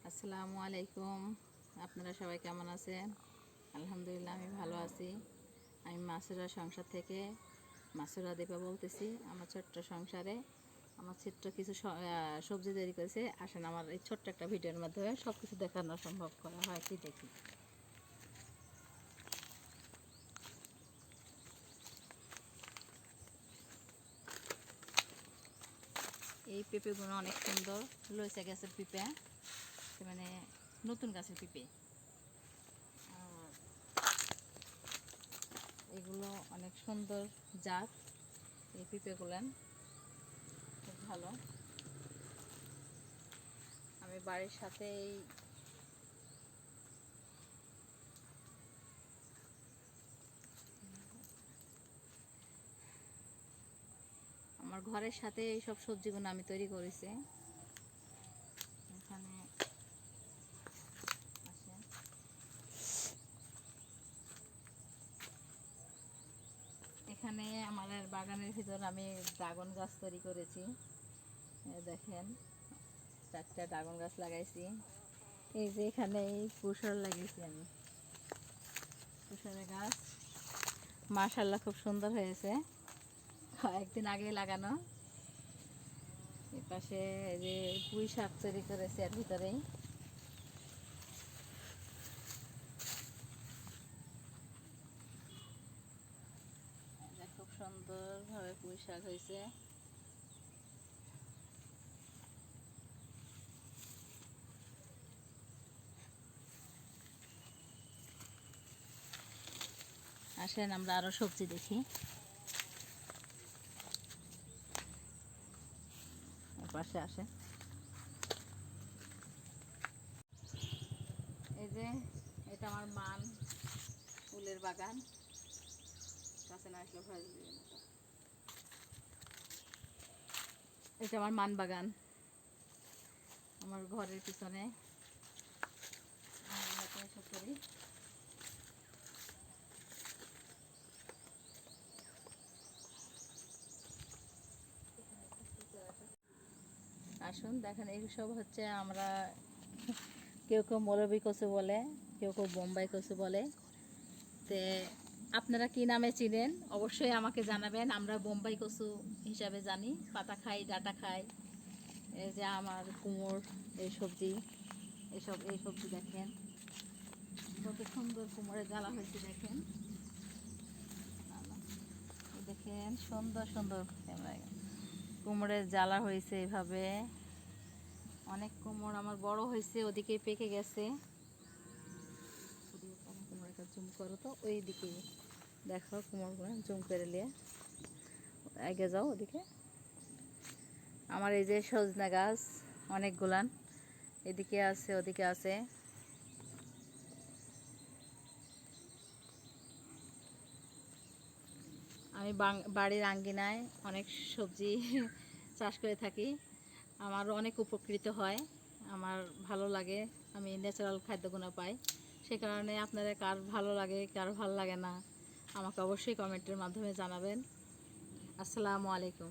আসসালামু আলাইকুম। আপনারা সবাই কেমন আছেন? আলহামদুলিল্লাহ আমি ভালো আছি। আমি মাসুরা সংসার থেকে মাসুরা দীপা বলতেছি। আমার ছোট্ট সংসারে আমার ছোট্ট কিছু সবজি তৈরি করেছে। আসেন আমার এই ছোট্ট একটা ভিডিওর মাধ্যমে সব কিছু দেখানো সম্ভব করা হয় কি দেখি। এই পেঁপেগুলো অনেক সুন্দর, লইসা গাছের পেঁপে, মানে নতুন গাছের পেঁপে। এগুলো অনেক সুন্দর জাত, এই পেঁপেগুলো খুব ভালো। আমি বাড়ির সাথে আমার ঘরের সাথে এই সব সবজিগুলো আমি তৈরি করেছি। এখানে আসেন, এখানে আমাদের বাগানের ভিতর আমি ড্রাগন গাছ তৈরি করেছি। দেখেন 4টা ড্রাগন গাছ লাগাইছি। এই যে এখানে এই কুশর লাগিয়েছি আমি, কুশরের গাছ মাশাআল্লাহ খুব সুন্দর হয়েছে, একদিন আগে লাগানো। এর পাশে যে পুঁই শাক তৈরি করেছি এর ভিতরেই। খুব সুন্দরভাবে পুঁই শাক হয়েছে। আসেন আমরা আরো সবজি দেখি। পাশে আসেন, এই যে এটা আমার মান ফুলের বাগান। কাছে না আসলে ভয় দিবে না। এটা আমার মান বাগান, আমার ঘরের পিছনে করি। আসুন দেখেন, এইসব হচ্ছে আমরা কেউ কেউ মৌলবী কচু বলে, কেউ কেউ বোম্বাই কচু বলে। তে আপনারা কি নামে চিনেন অবশ্যই আমাকে জানাবেন। আমরা বোম্বাই কচু হিসাবে জানি, পাতা খাই, ডাঁটা খাই। এই যে আমার কুমড়, এই সবজি, এই সবজি দেখেন কত সুন্দর কুমড়ের জ্বালা হয়েছে। দেখেন দেখেন সুন্দর সুন্দর কুমড়ের জ্বালা হয়েছে এইভাবে। অনেক কুমড় আমার বড় হয়েছে, ওদিকে পেকে গেছে। কুমড়োটা জুম করো তো, ওই দিকে দেখো কুমড়গুলো জুম করে নিয়ে আগে যাও ওদিকে। আমার এই যে সজনা গাছ অনেকগুলান, এদিকে আছে ওদিকে আছে। আমি বাড়ির আঙ্গিনায় অনেক সবজি চাষ করে থাকি। আমারও অনেক উপকৃত হয়, আমার ভালো লাগে। আমি ন্যাচারাল খাদ্যগুলো পাই। সে কারণে আপনাদের কার ভালো লাগে কার ভালো লাগে না আমাকে অবশ্যই কমেন্টের মাধ্যমে জানাবেন। আসসালামু আলাইকুম।